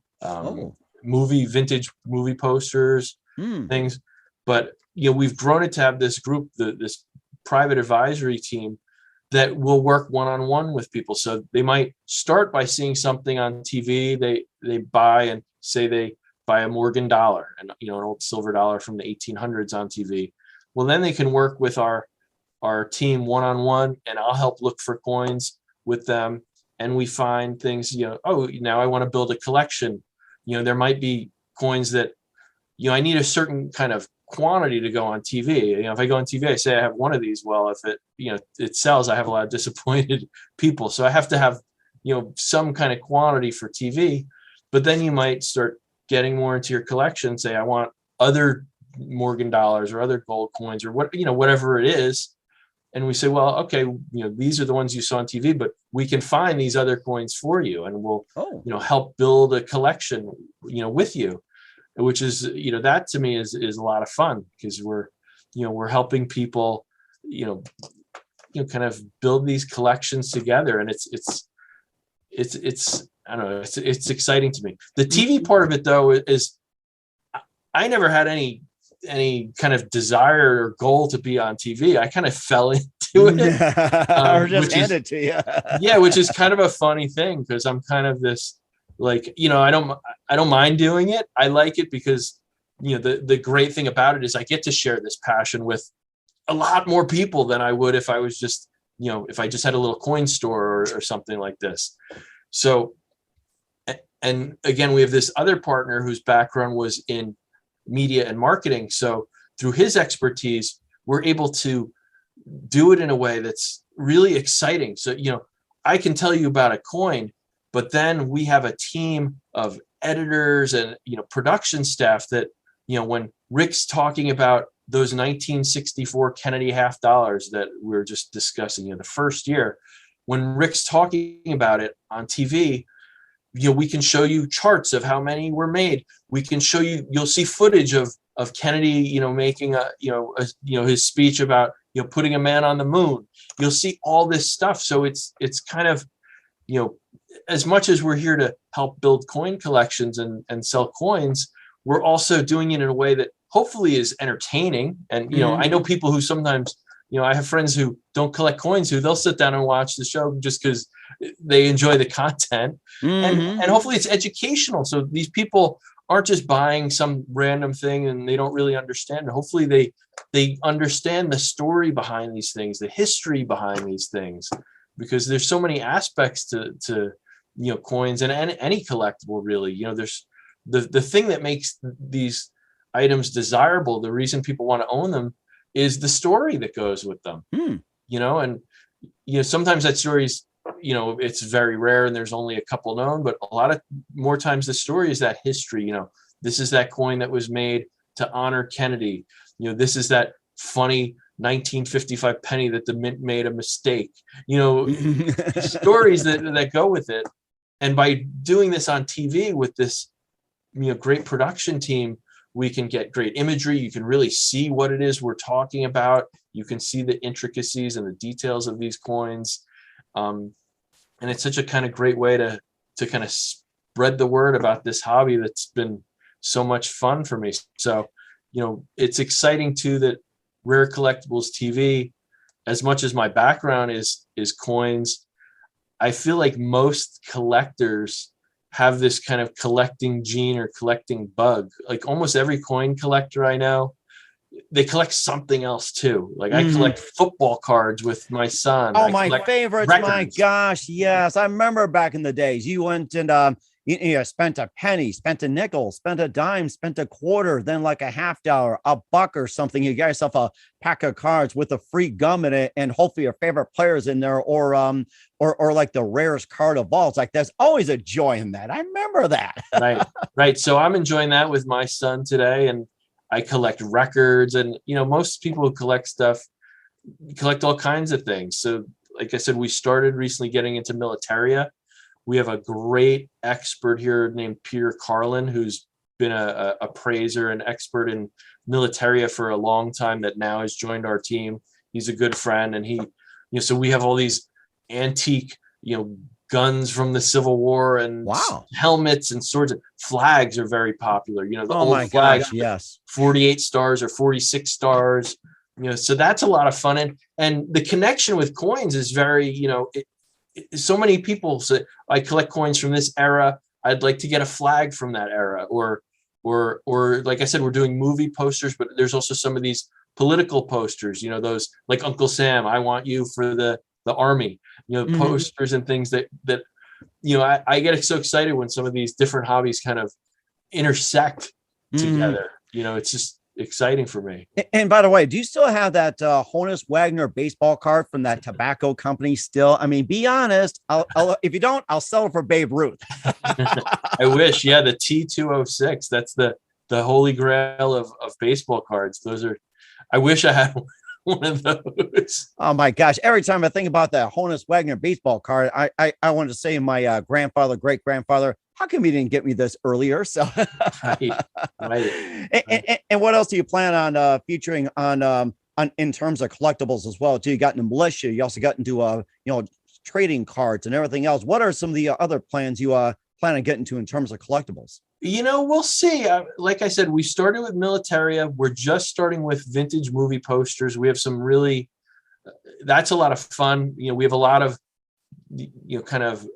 vintage movie posters, things. But, we've grown it to have this group, this private advisory team that will work one-on-one with people. So they might start by seeing something on TV. They buy, and say they buy a Morgan dollar and, an old silver dollar from the 1800s on TV. Well, then they can work with our team one-on-one, and I'll help look for coins with them. And we find things, now I want to build a collection. There might be coins that, I need a certain kind of quantity to go on TV. If I go on TV, I say I have one of these. Well, if it sells, I have a lot of disappointed people. So I have to have, some kind of quantity for TV. But then you might start getting more into your collection. Say, I want other Morgan dollars or other gold coins or whatever it is. And we say, well, okay, these are the ones you saw on TV, but we can find these other coins for you, and we'll, help build a collection, with you, which is, that to me is a lot of fun, because we're helping people, kind of build these collections together. And it's I don't know. It's exciting to me. The TV part of it, though, is I never had any kind of desire or goal to be on TV. I kind of fell into it, or just handed to you. Yeah, which is kind of a funny thing because I'm kind of this, like, I don't mind doing it. I like it because, the great thing about it is I get to share this passion with a lot more people than I would if I was just, if I just had a little coin store or something like this. So, and again, we have this other partner whose background was in media and marketing. So through his expertise, we're able to do it in a way that's really exciting. So, I can tell you about a coin, but then we have a team of editors and, production staff that, when Rick's talking about those 1964 Kennedy half dollars that we were just discussing, the first year, when Rick's talking about it on TV, we can show you charts of how many were made. We can show you, you'll see footage of Kennedy, making his speech about, putting a man on the moon. You'll see all this stuff. So it's kind of, as much as we're here to help build coin collections and sell coins, we're also doing it in a way that hopefully is entertaining. And, I know people who sometimes, I have friends who don't collect coins who they'll sit down and watch the show just because they enjoy the content. And hopefully it's educational. So these people aren't just buying some random thing and they don't really understand it. Hopefully they understand the story behind these things, the history behind these things, because there's so many aspects to coins and any collectible, really. There's the thing that makes these items desirable, the reason people want to own them, is the story that goes with them. And sometimes that story's, it's very rare and there's only a couple known, but a lot of more times the story is that history. This is that coin that was made to honor Kennedy. This is that funny 1955 penny that the mint made a mistake. Stories that go with it. And by doing this on TV with this, great production team, we can get great imagery. You can really see what it is we're talking about. You can see the intricacies and the details of these coins. And it's such a kind of great way to kind of spread the word about this hobby that's been so much fun for me. So, it's exciting too that Rare Collectibles TV, as much as my background is coins, I feel like most collectors have this kind of collecting gene or collecting bug. Like almost every coin collector I know, they collect something else too. Like I collect football cards with my son. Oh, my favorites. Records. My gosh. Yes. I remember back in the days, you went and, you spent a penny, spent a nickel, spent a dime, spent a quarter, then like a $50, $1 or something. You got yourself a pack of cards with a free gum in it, and hopefully your favorite players in there, or like the rarest card of all. It's like there's always a joy in that. I remember that. Right. So I'm enjoying that with my son today, and I collect records, and most people who collect stuff collect all kinds of things. So like I said, we started recently getting into militaria. We have a great expert here named Peter Carlin, who's been a appraiser and expert in militaria for a long time, that now has joined our team. He's a good friend, and he, so we have all these antique, guns from the Civil War and helmets and swords. And flags are very popular. The old flags, gosh, yes, 48 stars or 46 stars. So that's a lot of fun, and the connection with coins is very, so many people say, I collect coins from this era. I'd like to get a flag from that era, or like I said, we're doing movie posters, but there's also some of these political posters, those like Uncle Sam, I want you for the army, posters and things that I get so excited when some of these different hobbies kind of intersect together. It's just exciting for me. And by the way, do you still have that Honus Wagner baseball card from that tobacco company still? I mean, be honest. I'll if you don't, I'll sell it for Babe Ruth. I wish. Yeah, the T206. That's the holy grail of baseball cards. Those are. I wish I had one of those. Oh my gosh! Every time I think about that Honus Wagner baseball card, I want to say to my grandfather, great grandfather, how come you didn't get me this earlier? So, right. And what else do you plan on featuring on in terms of collectibles as well? Too, you got into militia, you also got into trading cards, and everything else. What are some of the other plans you plan on getting to in terms of collectibles? We'll see. Like I said, we started with Militaria. We're just starting with vintage movie posters. We have some really, that's a lot of fun. We have a lot of, kind of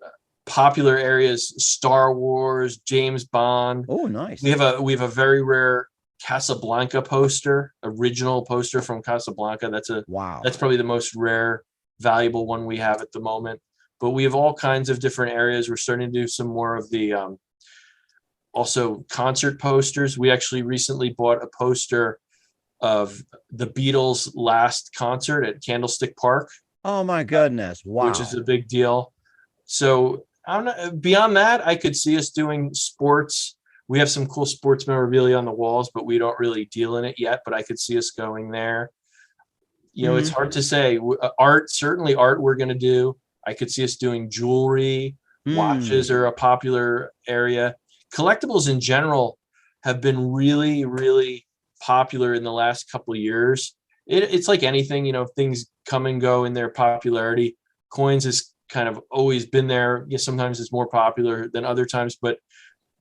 popular areas, Star Wars, James Bond. Oh, nice. We have a very rare Casablanca poster, original poster from Casablanca. Wow. That's probably the most rare, valuable one we have at the moment. But we have all kinds of different areas. We're starting to do some more of the also concert posters. We actually recently bought a poster of the Beatles' last concert at Candlestick Park. Oh my goodness. Wow. Which is a big deal. So beyond that, I could see us doing sports. We have some cool sports memorabilia on the walls, but we don't really deal in it yet, but I could see us going there. It's hard to say. Certainly art we're going to do. I could see us doing jewelry. Watches are a popular area. Collectibles in general have been really, really popular in the last couple of years. It's like anything, things come and go in their popularity. Coins has kind of always been there. Sometimes it's more popular than other times, but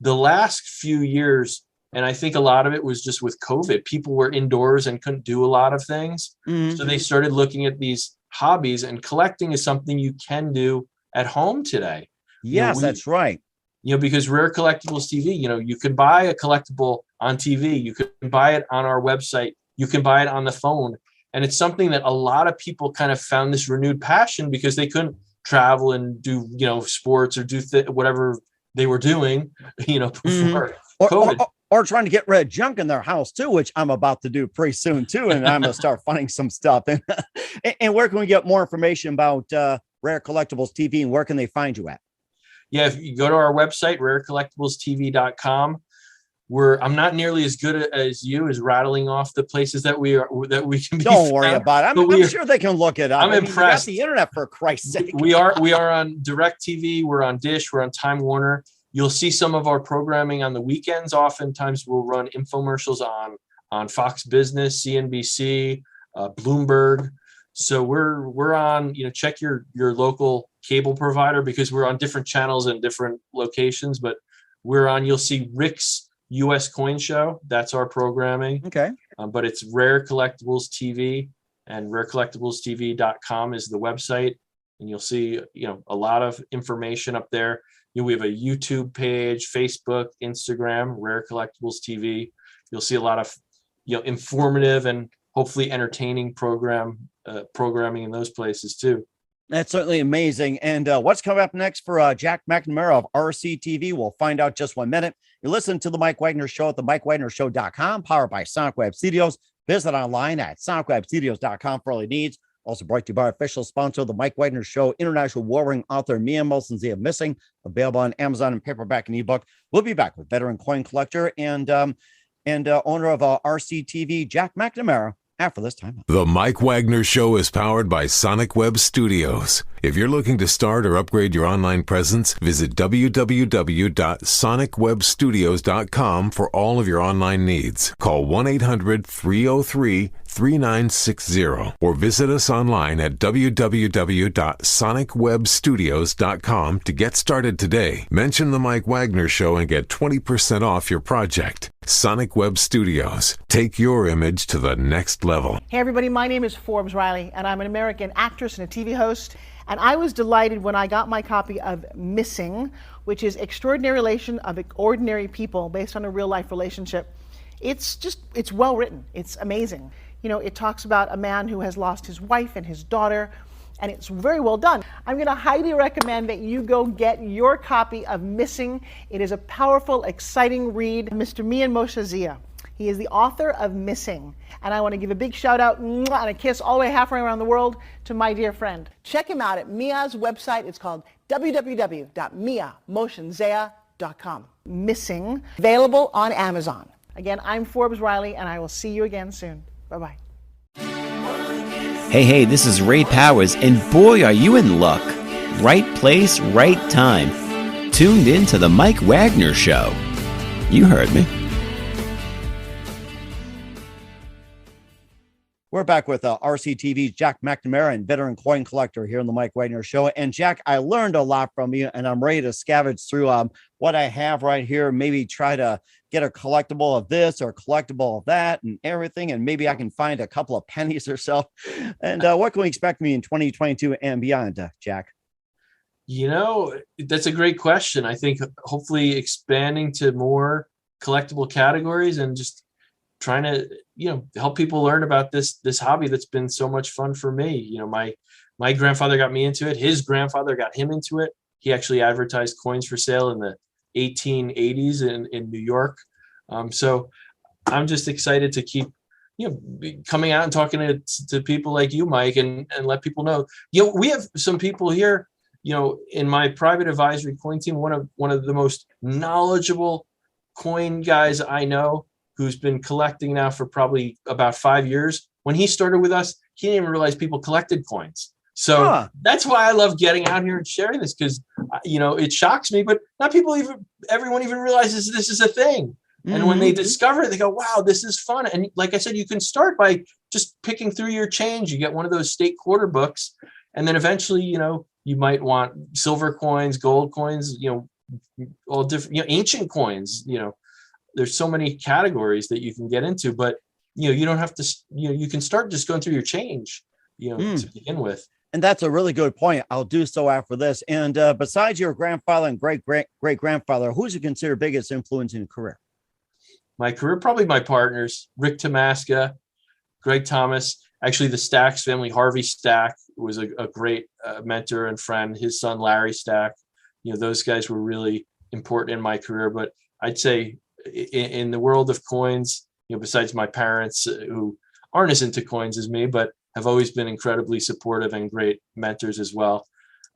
the last few years, and I think a lot of it was just with COVID, people were indoors and couldn't do a lot of things. So they started looking at these hobbies, and collecting is something you can do at home today. Yes, that's right. Because Rare Collectibles TV, you can buy a collectible on TV. You can buy it on our website. You can buy it on the phone. And it's something that a lot of people kind of found this renewed passion because they couldn't travel and do, sports or do whatever they were doing, before COVID. Or trying to get rid of junk in their house too, which I'm about to do pretty soon too. And I'm going to start finding some stuff. And where can we get more information about Rare Collectibles TV, and where can they find you at? Yeah, if you go to our website, rarecollectiblestv.com, I'm not nearly as good as you as rattling off the places that we can be. Don't worry about it. I'm sure they can look it up. I'm impressed. You got the internet, for Christ's sake. We are on DirecTV. We're on Dish. We're on Time Warner. You'll see some of our programming on the weekends. Oftentimes we'll run infomercials on Fox Business, CNBC, Bloomberg. So we're on, check your local cable provider, because we're on different channels and different locations, but you'll see Rick's US Coin Show. That's our programming. Okay. But it's Rare Collectibles TV, and rarecollectiblestv.com is the website. And you'll see, a lot of information up there. We have a YouTube page, Facebook, Instagram, Rare Collectibles TV. You'll see a lot of, informative and hopefully entertaining programming in those places too. That's certainly amazing. And what's coming up next for Jack McNamara of RCTV? We'll find out just 1 minute. You listen to the Mike Wagner Show at the MikeWagnerShow.com, powered by Sonic Web Studios. Visit online at sonicwebstudios.com for all your needs. Also brought to you by our official sponsor, the Mike Wagner Show, international warring author Mia Molson-Zia Missing, available on Amazon and paperback and ebook. We'll be back with veteran coin collector and owner of RCTV, Jack McNamara, after this time. The Mike Wagner Show is powered by Sonic Web Studios. If you're looking to start or upgrade your online presence, visit www.sonicwebstudios.com for all of your online needs. Call 1-800-303-3960 or visit us online at www.sonicwebstudios.com to get started today. Mention the Mike Wagner Show and get 20% off your project. Sonic Web Studios. Take your image to the next level. Hey everybody, my name is Forbes Riley, and I'm an American actress and a TV host. And I was delighted when I got my copy of Missing, which is Extraordinary Relation of Ordinary People, based on a real life relationship. It's well written. It's amazing. It talks about a man who has lost his wife and his daughter, and it's very well done. I'm going to highly recommend that you go get your copy of Missing. It is a powerful, exciting read. Mr. Mia Molson-Zia. He is the author of Missing. And I want to give a big shout out and a kiss all the way halfway around the world to my dear friend. Check him out at Mia's website. It's called www.miamotionzea.com. Missing, available on Amazon. Again, I'm Forbes Riley, and I will see you again soon. Bye-bye. Hey, this is Ray Powers, and boy, are you in luck. Right place, right time. Tuned in to the Mike Wagner Show. You heard me. We're back with RCTV's Jack McNamara and veteran coin collector here on the Mike Wagner Show. And Jack, I learned a lot from you, and I'm ready to scavenge through what I have right here. Maybe try to get a collectible of this or a collectible of that and everything. And maybe I can find a couple of pennies or so. And what can we expect me in 2022 and beyond, Jack? That's a great question. I think hopefully expanding to more collectible categories and just trying to, help people learn about this hobby that's been so much fun for me. My grandfather got me into it. His grandfather got him into it. He actually advertised coins for sale in the 1880s in New York. So I'm just excited to keep, coming out and talking to people like you, Mike, and let people know. We have some people here, in my private advisory coin team, one of the most knowledgeable coin guys I know, who's been collecting now for probably about 5 years. When he started with us, he didn't even realize people collected coins. So that's why I love getting out here and sharing this, because, it shocks me, but not everyone even realizes this is a thing. And when they discover it, they go, wow, this is fun. And like I said, you can start by just picking through your change. You get one of those state quarter books, and then eventually, you might want silver coins, gold coins, all different, ancient coins, there's so many categories that you can get into, but you don't have to, you can start just going through your change, to begin with. And that's a really good point. I'll do so after this. And besides your grandfather and great grandfather, who's you consider biggest influence in your career? My career, probably my partners, Rick Tamaska, Greg Thomas, actually the Stacks family. Harvey Stack was a great mentor and friend. His son, Larry Stack, those guys were really important in my career. But I'd say in the world of coins, besides my parents, who aren't as into coins as me, but have always been incredibly supportive and great mentors as well.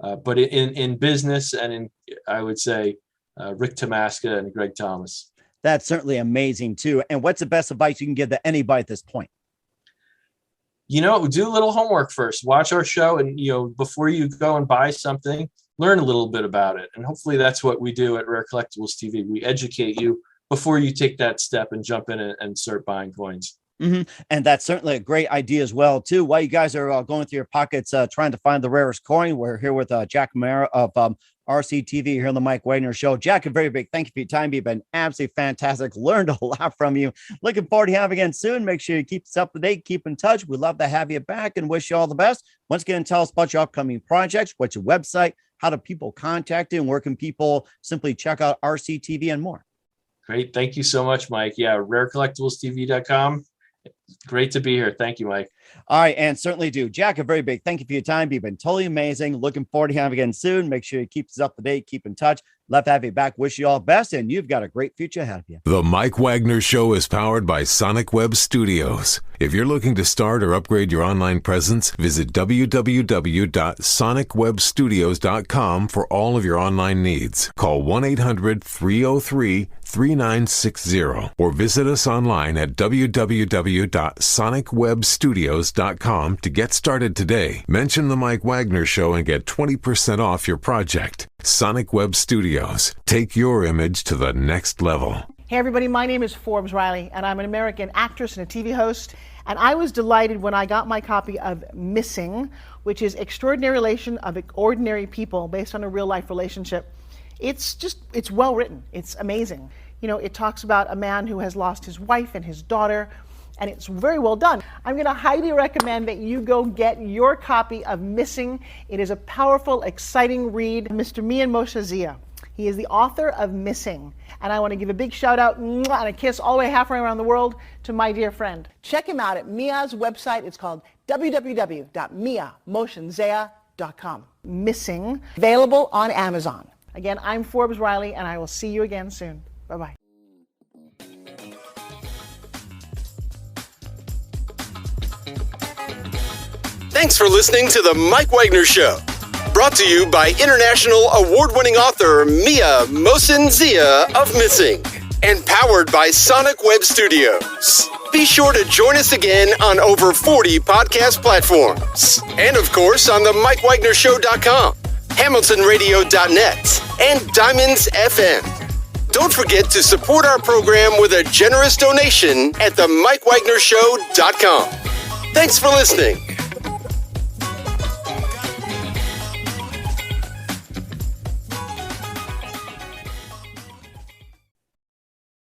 But in business and I would say Rick Tamaska and Greg Thomas. That's certainly amazing too. And what's the best advice you can give to anybody at this point? Do a little homework first. Watch our show, and before you go and buy something, learn a little bit about it. And hopefully that's what we do at Rare Collectibles TV. We educate you before you take that step and jump in and start buying coins. And that's certainly a great idea as well, too. While you guys are going through your pockets trying to find the rarest coin, we're here with Jack McNamara of RCTV here on the Mike Wagner Show. Jack, a very big thank you for your time. You've been absolutely fantastic. Learned a lot from you. Looking forward to having you again soon. Make sure you keep us up to date. Keep in touch. We'd love to have you back and wish you all the best. Once again, tell us about your upcoming projects. What's your website? How do people contact you? And where can people simply check out RCTV and more? Great. Thank you so much, Mike. Yeah, rarecollectiblestv.com. Great to be here. Thank you, Mike. All right. And certainly do. Jack, a very big thank you for your time. You've been totally amazing. Looking forward to having you again soon. Make sure you keep us up to date. Keep in touch. Love to have you back. Wish you all the best. And you've got a great future ahead of you. The Mike Wagner Show is powered by Sonic Web Studios. If you're looking to start or upgrade your online presence, visit www.sonicwebstudios.com for all of your online needs. Call 1-800-303-3960 or visit us online at www.sonicwebstudios.com to get started today. Mention the Mike Wagner Show and get 20% off your project. Sonic Web Studios. Take your image to the next level. Hey everybody, my name is Forbes Riley, and I'm an American actress and a TV host. And I was delighted when I got my copy of Missing, which is Extraordinary Relation of Ordinary People based on a real life relationship. It's well written. It's amazing. It talks about a man who has lost his wife and his daughter, and it's very well done. I'm going to highly recommend that you go get your copy of Missing. It is a powerful, exciting read. Mr. Mian Moshe Zia. He is the author of Missing. And I want to give a big shout out and a kiss all the way halfway around the world to my dear friend. Check him out at Mia's website. It's called www.miamotionsea.com. Missing, available on Amazon. Again, I'm Forbes Riley, and I will see you again soon. Bye-bye. Thanks for listening to The Mike Wagner Show. Brought to you by international award-winning author Mia Mohsen Zia of Missing. And powered by Sonic Web Studios. Be sure to join us again on over 40 podcast platforms. And of course on the MikeWagnerShow.com, HamiltonRadio.net, and Diamonds FM. Don't forget to support our program with a generous donation at the MikeWagnerShow.com. Thanks for listening.